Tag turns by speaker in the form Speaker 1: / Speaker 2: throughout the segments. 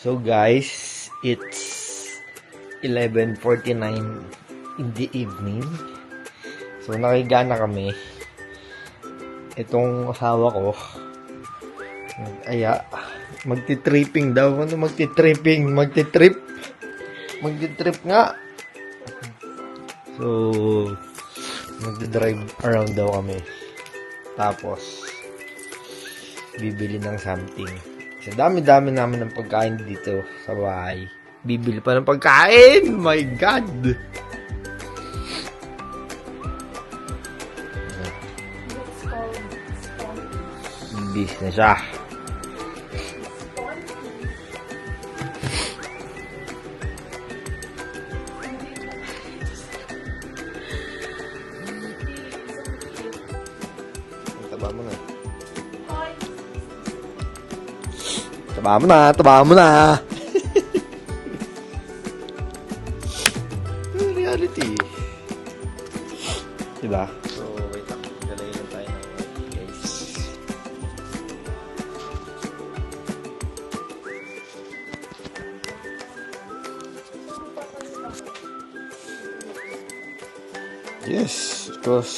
Speaker 1: So guys, it's 11:49 in the evening. So nakiga na kami. Itong asawa ko, magti-tripping daw. Ano magti-tripping? Magti-trip nga. So, magdi-drive around daw kami. Tapos, bibili ng something. Sa dami-dami namin ng pagkain dito sa bahay. Bibili pa ng pagkain! My God! Bis na siya. Taba mo na. Taba mo na. Reality. Diba? So, wait lang. Galayin lang tayo ng guys. Yes, because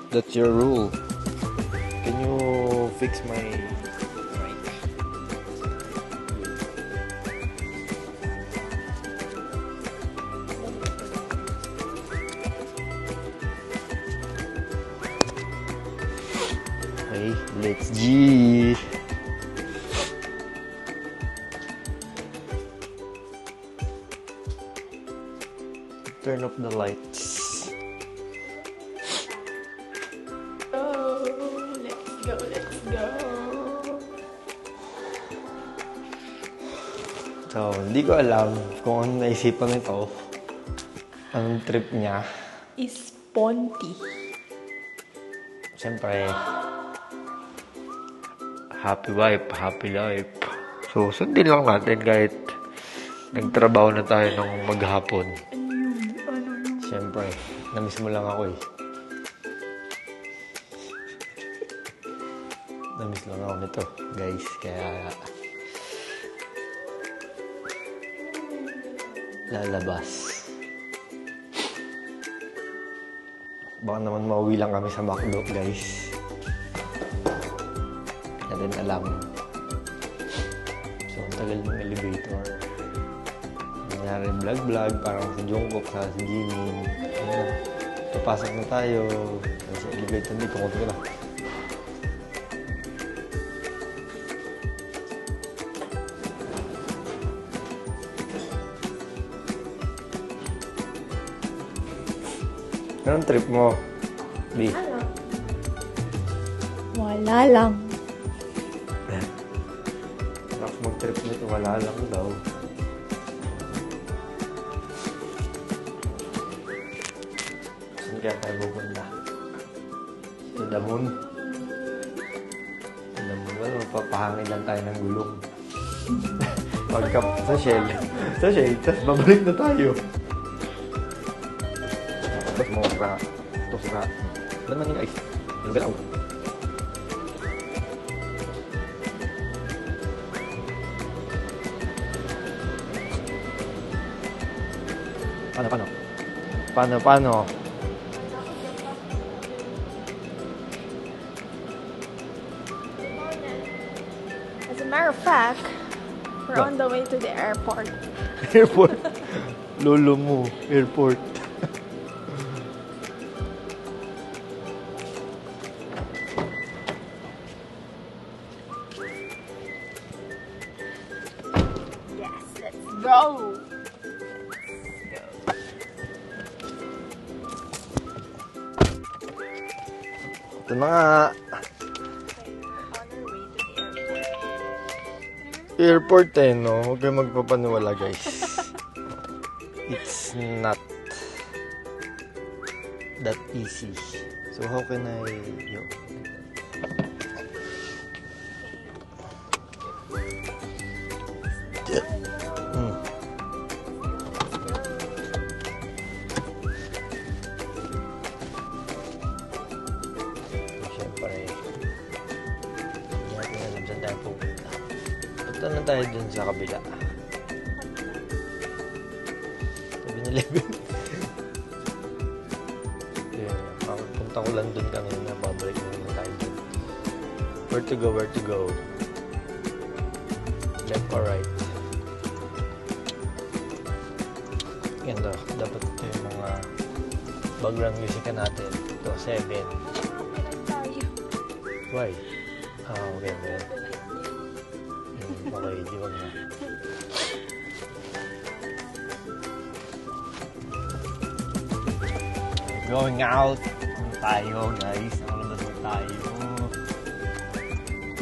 Speaker 1: that's your rule. Can you fix my mic? Okay, let's G. Turn off the lights. So, hindi ko alam kung ano naisipan nito. Ang trip niya
Speaker 2: is Ponty.
Speaker 1: Siyempre, happy wife, happy life. So, sundin lang natin kahit nagtrabaho na tayo ng maghapon. Siyempre, namiss mo lang ako eh. Namiss lang ako nito, guys. Kaya, lalabas. Baka naman mauwi lang kami sa McDo, guys. Hindi rin alam. So, ang tagal ng elevator. Nangyari vlog, parang si Jungkook, sa si Jimin. Ayun, papasok na tayo. Sa elevator dito, kunti ko na. Anong trip mo, B?
Speaker 2: Wala lang.
Speaker 1: Tapos mag-trip nito, wala lang daw. Saan kaya tayo pupunta? Sa Damon? Sa Damon, wala, mapapahangin lang tayo ng gulong. Pagka sa Shell, tapos babalik na tayo. Tapos mo ka, tapos ka. Ano naman yung ice? Yung galaw. Paano?
Speaker 2: As a matter of fact, we're on the way to the airport.
Speaker 1: Airport? Lolo mo, airport.
Speaker 2: Yes, let's go!
Speaker 1: Ito na nga. Airport eh, no? Huwag kayong magpapaniwala, guys. It's not that easy. So, how can I... Siyempre, hindi natin alam saan tayo pupunta. Punta na tayo dun sa kabila. 7-Eleven. Yeah, punta ko lang dun kanina, babalik naman tayo dun. Where to go, where to go? Left or right? Ganda, dapat ito yung mga background music natin. Ito, 7. Why? Okay, okay. Okay, di wag na. Going out tayo, guys. Ang labas na tayo.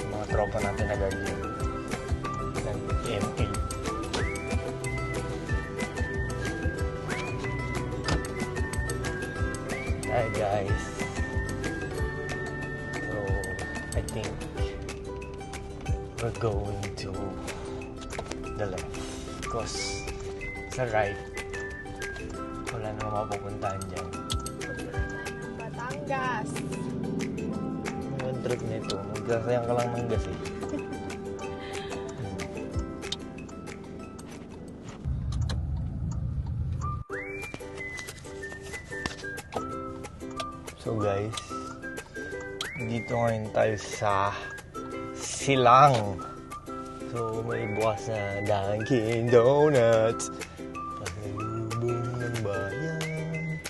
Speaker 1: Mga tropa natin na guardian. Ng ML. Hi, guys. So, I think we're going to the left. Because sa right, wala namang mapupuntahan dyan.
Speaker 2: Batangas.
Speaker 1: Yung trip nito, magsasayang ka lang ng gas eh. So guys, dito ngayon tayo sa Silang. So may bukas na Dunkin Donuts. Pasalubong ng bayan.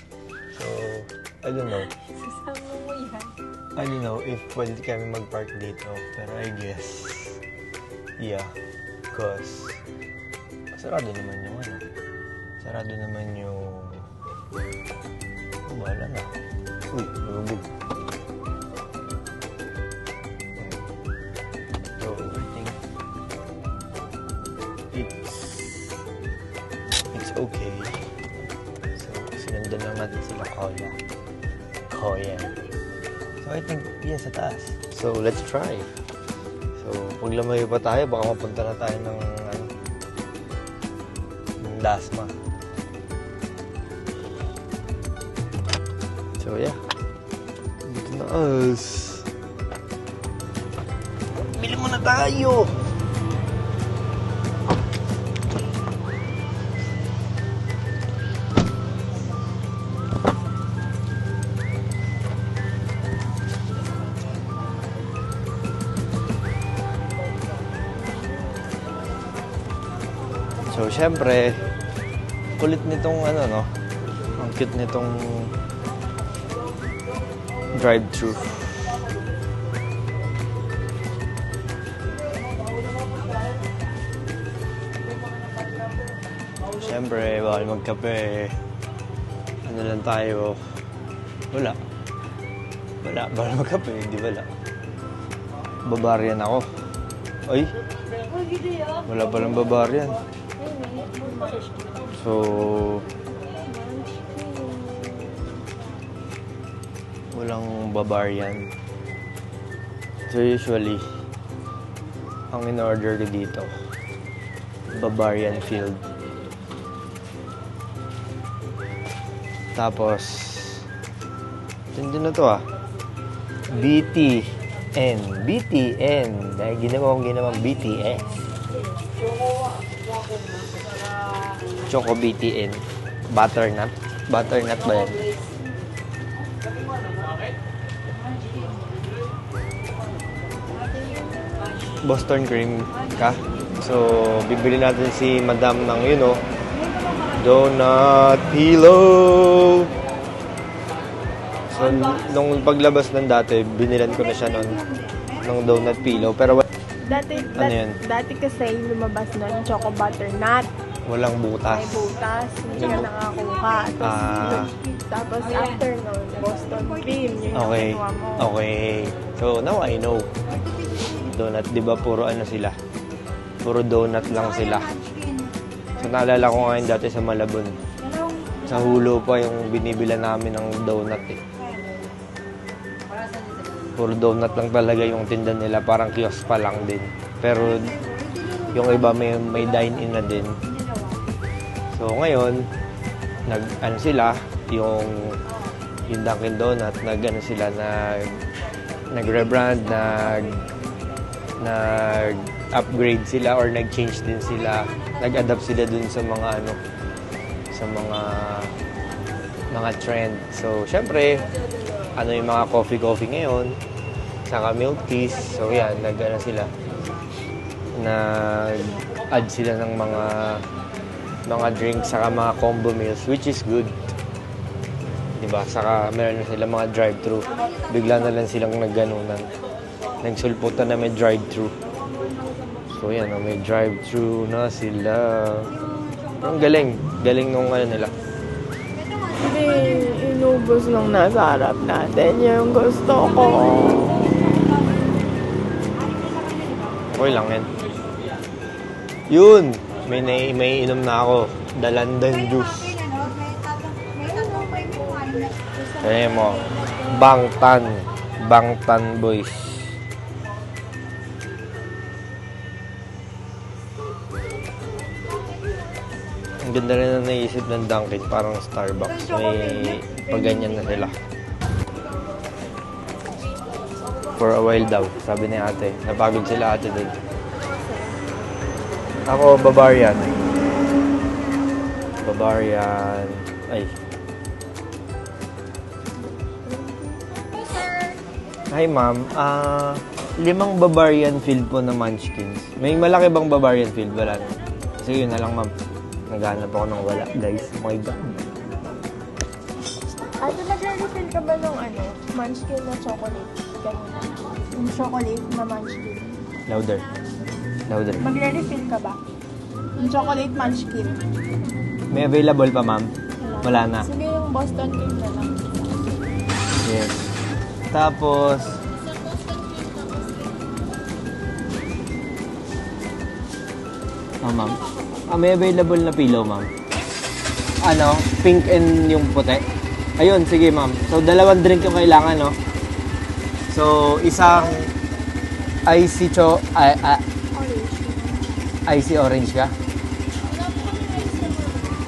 Speaker 1: So, I don't know.
Speaker 2: Sasama mo yan.
Speaker 1: I don't know if pwede kami mag-park dito. Pero I guess, yeah. Because, sarado naman yung ano. Sarado naman yung... Wala na. Uy, nabubog. So, I think it's okay. So, sinundan lang natin sila Koya. So, I think, yes, sa taas. So, let's try. So, pag lumayo pa tayo, baka mapunta na tayo ng, ng Dasma. So, yeah. Dito na us. Bili mo na tayo! So, syempre, kulit nitong no? Ang cute nitong drive-thru. Syempre, bawal magkape. Ano lang tayo? Wala, bawal magkape, hindi wala. Bavarian ako. Ay, wala palang Bavarian. So, walang Bavarian. So, usually, ang in-order ko dito, Bavarian Field. Tapos, tindi na to BTN. Dahil ginawang BTS. Choco BTN. Butternut ba yan? Boston cream ka. So, bibili natin si Madam ng, donut pillow. So, nung paglabas ng dati, binilan ko na siya ng donut pillow. Pero,
Speaker 2: Dati kasi lumabas nun, choco butternut.
Speaker 1: walang butas.
Speaker 2: May butas, hindi ka nakakuha. Tapos after nun, Boston cream, yung
Speaker 1: Okay.
Speaker 2: nakuha mo.
Speaker 1: Okay. So, now I know. Donut, di ba puro sila? Puro donut lang sila. So, naalala ko ngayon dati sa Malabon. Sa Hulo pa yung binibila namin ng donut eh. Puro donut lang talaga yung tinda nila. Parang kiosk pa lang din. Pero, yung iba may dine-in na din. So, ngayon, sila, yung Dunkin Donut, nag-rebrand, nag-upgrade sila or nag-change din sila. Nag-adapt sila dun sa mga sa mga trend. So, syempre, ano yung mga coffee ngayon, saka milk teas. So, yan, sila. Nag-add sila ng mga drinks, saka mga combo meals, which is good. Diba? Saka meron na sila mga drive-thru. Bigla na lang silang nagganunan. Nagsulputan na may drive-thru. So, yan, may drive-thru na sila. Ang galing. Galing nung nila.
Speaker 2: Hindi, inubos nung nasa harap natin yung gusto ko.
Speaker 1: Okay lang yan. Yun! May inom na ako. Dalandan juice. Ayan mo. Bangtan boys. Ang ganda rin na naisip ng Dunkin', parang Starbucks. May paganyan na sila. For a while daw, sabi ni ate. Napagod sila ate dun. Ako, Bavarian. Ay. Hi, ma'am. 5 Bavarian field po na Munchkins. May malaki bang Bavarian field? Wala na. Sige, yun na lang, ma'am. Naghanap ako ng wala, guys. My God.
Speaker 2: Ate, nag-refill ka ba nung munchkin na chocolate? Ganun. Yung chocolate na munchkin.
Speaker 1: Louder.
Speaker 2: Magre-refill ka ba? Yung chocolate munchkin.
Speaker 1: May available pa, ma'am? Wala na.
Speaker 2: Sige, yung Boston cream na lang.
Speaker 1: Yes. Tapos, ma'am. May available na pillow, ma'am. Pink and yung puti. Ayun, sige, ma'am. So, 2 drink yung kailangan, no? So, isang icy icy orange ka?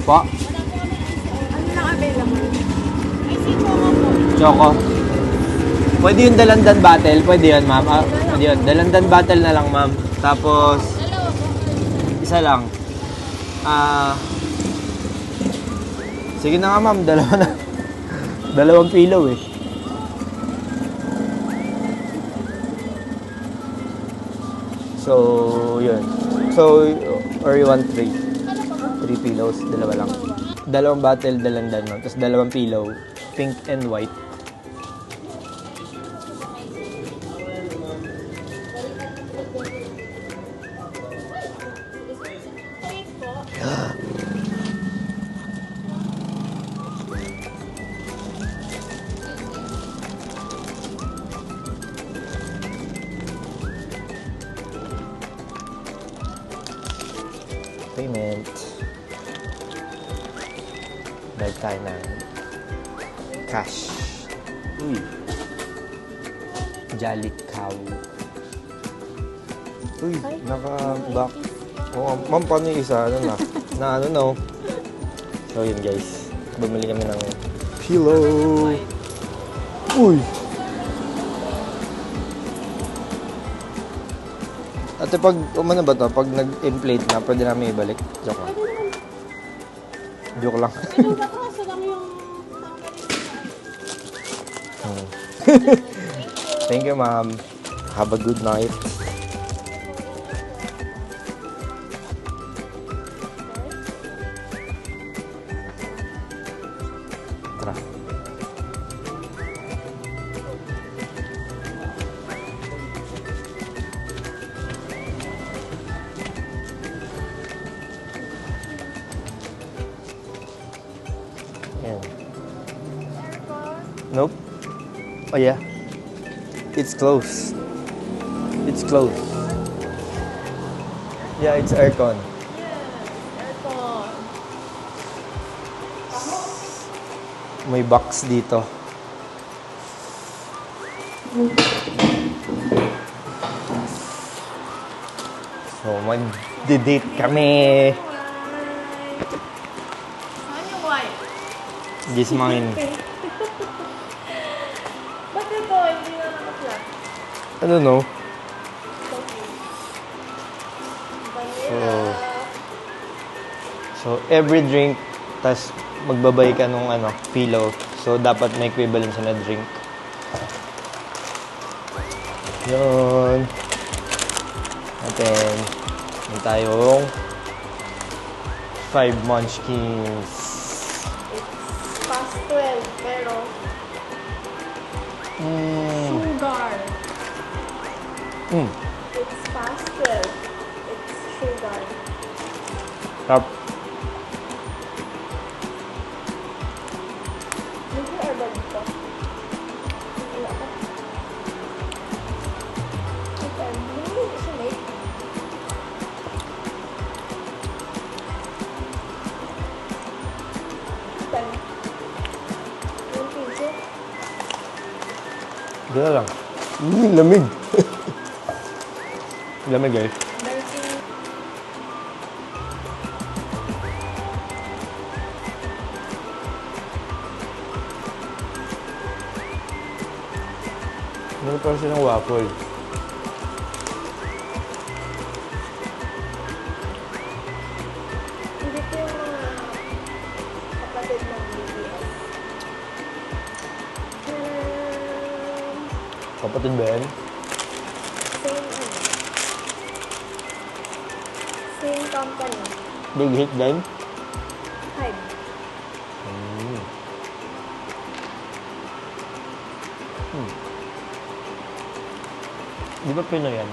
Speaker 1: Po?
Speaker 2: Ano lang available? Icy choco po.
Speaker 1: Choco. Pwede yung dalandan battle. Pwede yun, ma'am. Pwede yun. Dalandan battle na lang, ma'am. Tapos, isa lang. Sige na nga, ma'am. 2 na. 2 pillow eh. So, yun. So, or you want 3? 3 pillows, 2 lang. 2 bottle, dalandan, ma'am. Tapos 2 pillow, pink and white. Payment. Balik tayo ng cash. Uy. Jolly cow. Uy, naka-back. Oo, ma'am, paano yung isa? No? So, yun guys. Bumili kami ng pillow. Uy! Ate, pag umano ba to? Pag nag-inflate na, pwede namin ibalik. Joke lang. Joke lang. Thank you, ma'am. Have a good night. Tara. Ayan. Nope. Oh yeah. It's closed. It's closed. Yeah, it's aircon.
Speaker 2: Aircon.
Speaker 1: May box dito. So, mag-date kami.
Speaker 2: Saan yung white?
Speaker 1: This mine.
Speaker 2: Ba't ito? Hindi na naka-flat.
Speaker 1: I don't know.
Speaker 2: Vanilla.
Speaker 1: So every drink Tapos, magbabay ka nung pillow. So, dapat may equivalent sa na drink. Yun. And then, may tayong 5 munchkins.
Speaker 2: It's past 12, pero sugar. It's past 12. It's sugar.
Speaker 1: Tap.
Speaker 2: Hindi ba dito? Wala ka. Ito, hindi siya make. Ito. Yung piso.
Speaker 1: Gano'n lang. Lamig. Lamig guys.
Speaker 2: Dahil
Speaker 1: Meron pa silang waffle.
Speaker 2: hindi ko yung mga kapatid ng BTS.
Speaker 1: Kapatid ba yan?
Speaker 2: Same same company.
Speaker 1: Big hit din?
Speaker 2: Hype.
Speaker 1: Di ba Pinoy yan?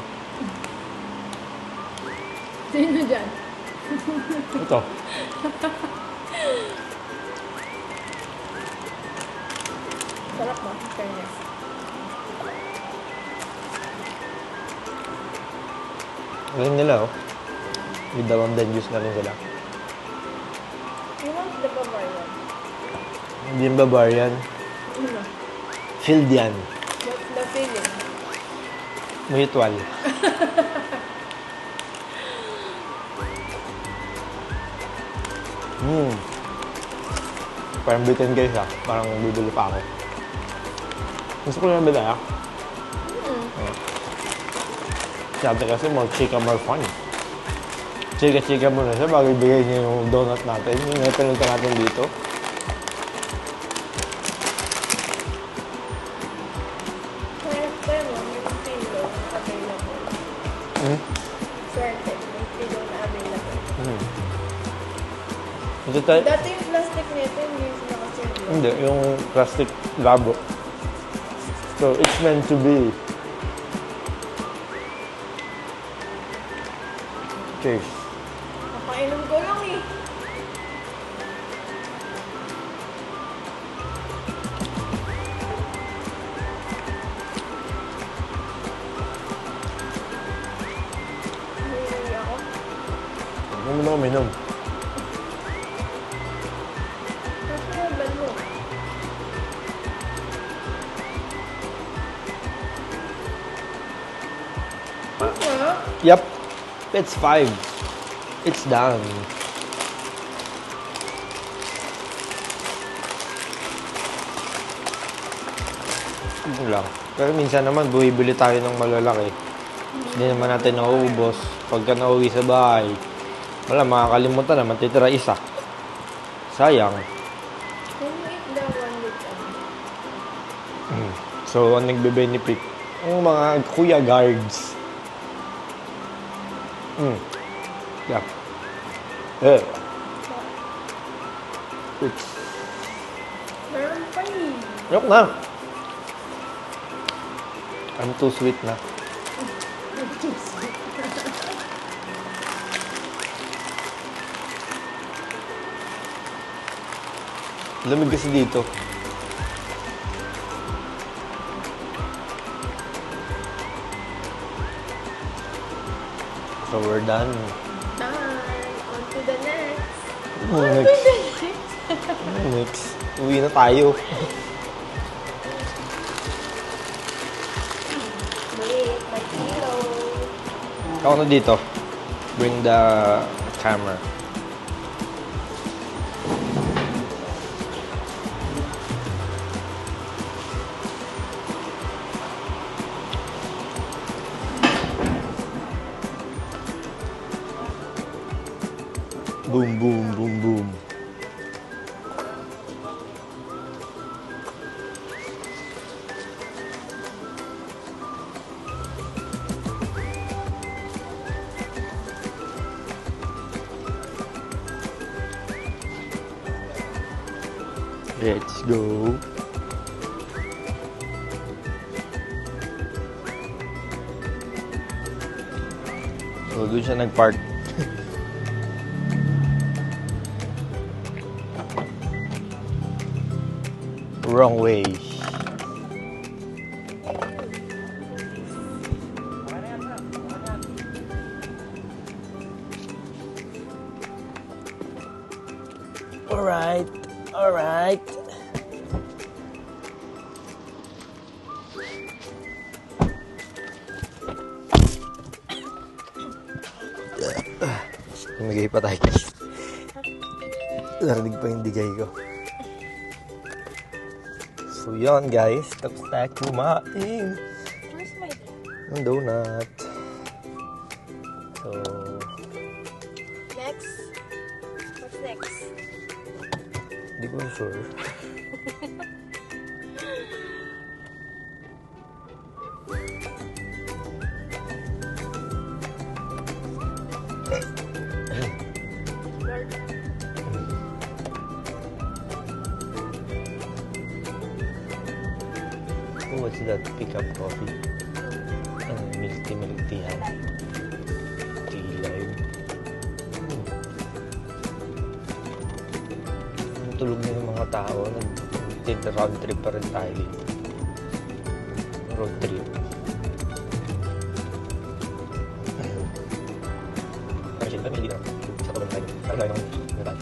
Speaker 2: Sino dyan?
Speaker 1: Ito.
Speaker 2: Sarap mo, fairness.
Speaker 1: Galing nila oh. With the London juice na rin sila.
Speaker 2: You want the Bavarian?
Speaker 1: Hindi yung Bavarian.
Speaker 2: Ano?
Speaker 1: Filled yan.
Speaker 2: What's the feeling?
Speaker 1: Mutual. Parang bitin guys ah. Parang bibili pa ako. Gusto ko na nabili ah. Sabi kasi more chika, more fun. Chika-chika muna siya bago ibigay niya yung donut natin. Yung pinunta natin dito.
Speaker 2: Swerte mo, may pillow na available. Swerte, may pillow na available.
Speaker 1: Ito tayo.
Speaker 2: Dati yung plastic nito, hindi sila kasi
Speaker 1: Hindi, yung plastic labo. So, it's meant to be. Cheers.
Speaker 2: Nakainom ko lang eh. Hindi ako.
Speaker 1: Ano mo na uminom?
Speaker 2: Kasi naban mo. Ano?
Speaker 1: Yep. It's 5. It's done. Ano lang. Pero minsan naman, bumibili tayo ng malalaki. Hindi naman natin nauubos. Pagka nauwi sa bahay, wala, makakalimutan naman, titira isa. Sayang.
Speaker 2: Can you eat the one with
Speaker 1: So, ang nagbe-benefit, ang mga kuya guards. Yeah. It's...
Speaker 2: Meron pa eh.
Speaker 1: Yok na. I'm too sweet na. Lamig kasi dito. So we're done.
Speaker 2: Done. On to the next.
Speaker 1: Next. Next. Uwi na tayo.
Speaker 2: Wait, my pillow.
Speaker 1: Ako na dito. Bring the camera. Boom, boom, boom, boom. Let's go. So, doon siya nag-park. Wrong way. Alright, alright. Tumigay pa tayo guys. Narinig pa yung digay ko. So yun guys, tapos tayo kumain.
Speaker 2: Where's my
Speaker 1: Ang donut. So,
Speaker 2: next? What's next?
Speaker 1: di ko sure. Oh, what's that? Pick up coffee. Milk tea yan. Tea lime. Tulog na yung mga tao. Round trip pa rin tayo dito. Road trip. Kasi siyempre, hindi na. Sa tulong tayo. Parang tayo ng tayo.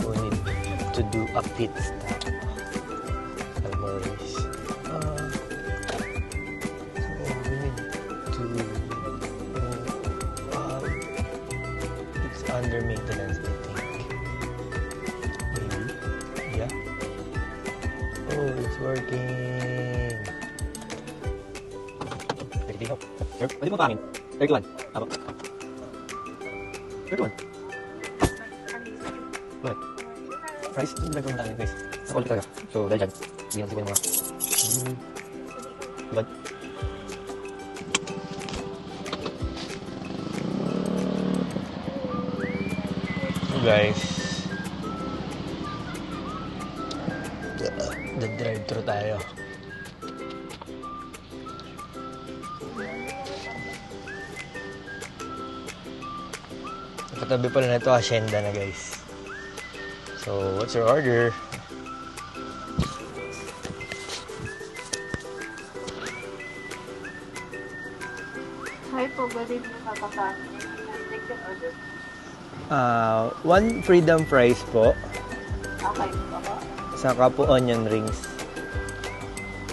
Speaker 1: So we need to do a pit stop. Almost. So we need to. It's under maintenance, I think. Maybe. Yeah. Oh, it's working. Pwede mo pangin. 31. Tama. 31. What? Price? Hindi lang kung guys. Sa quality talaga. So, dahil dyan, hindi natin yung mga... Diba? So, guys. Drive-thru tayo. Katabi pala na ito, Hacienda na guys. So, what's your order?
Speaker 2: Hi po, pwede mo nakakain. Take your order.
Speaker 1: One freedom fries po.
Speaker 2: Okay po po.
Speaker 1: Saka po onion rings.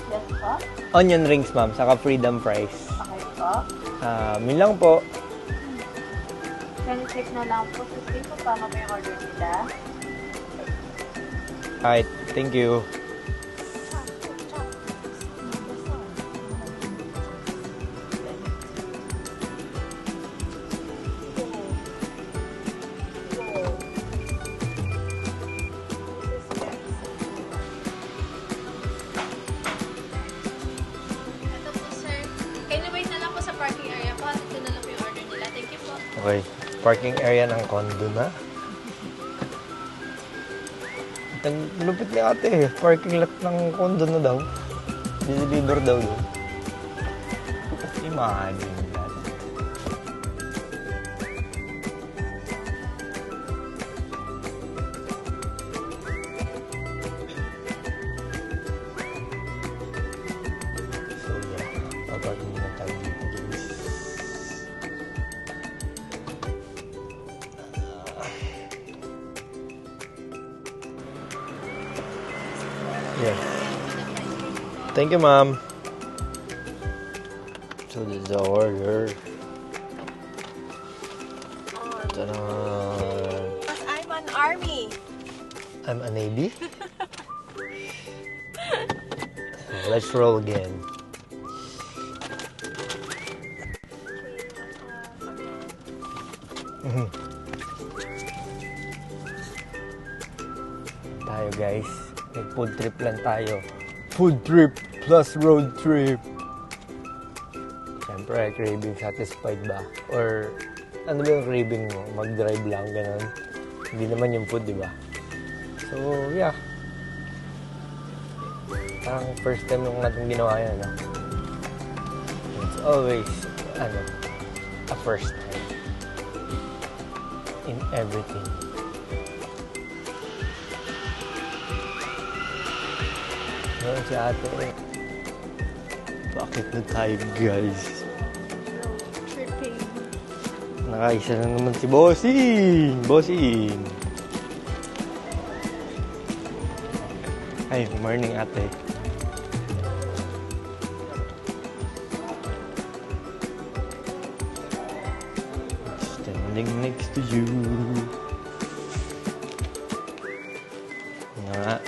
Speaker 2: Yes po.
Speaker 1: Onion rings, ma'am. Saka freedom fries.
Speaker 2: Okay po.
Speaker 1: Yun lang po.
Speaker 2: Check na lang po sa screen kung tama po yung order nila.
Speaker 1: Alright, thank you.
Speaker 3: Ito po, sir. Kayo na wait na lang po sa parking area po. Ito na lang po yung order nila. Thank you po.
Speaker 1: Okay, parking area ng condo na. Ang lupit ni ate, parking lot ng condo na daw. Deliver daw yun. Imagine that. So yeah, paparking na tayo dito guys. Yeah. Thank you, ma'am. So this is the order. Ta-da!
Speaker 2: I'm an army.
Speaker 1: I'm a Navy. So let's roll again. Tayo guys. Nag-food trip lang tayo. Food trip plus road trip. Siyempre, craving satisfied ba? Or ano ba yung craving mo? Mag-drive lang, ganun. Hindi naman yung food, di ba? So, yeah. Parang first time nung natin ginawa yan, no? It's always, a first time. In everything. Ngayon si ate, bakit na tayo, guys?
Speaker 2: Tripping.
Speaker 1: Nakaisa na naman si Bossing! Bossing! Ay, morning ate. Standing next to you. Nga.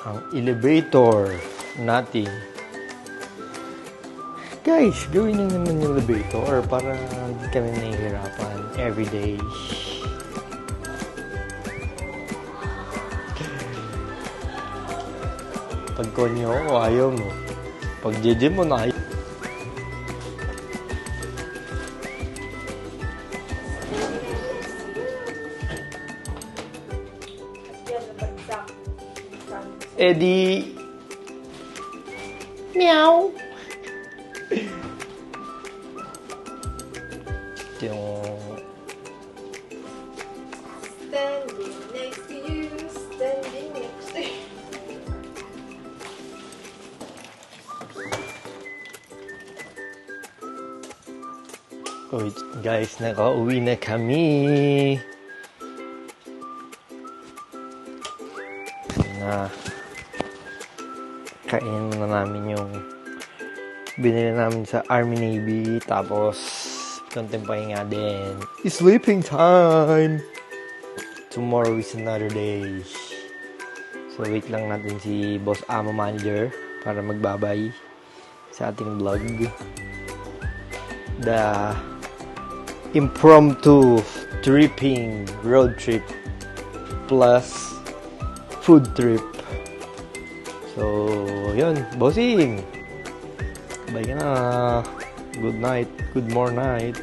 Speaker 1: Ang elevator natin. Guys, gawin nyo naman yung elevator para hindi kami nahihirapan everyday. Pag konyo ako, ayaw mo. Pag jeje mo na, ayaw. Eddie. Meow. Ito yung
Speaker 2: Standing next to you, standing next to you.
Speaker 1: oh, guys, nakauwi na kami. Na kain na namin yung binili namin sa Army Navy, tapos konting pahinga din. Sleeping time! Tomorrow is another day. So wait lang natin si Boss Amo Manager para magbabay sa ating vlog. The impromptu tripping road trip plus food trip. So, yun. Bossing! Bye ka na. Good night. Good more night.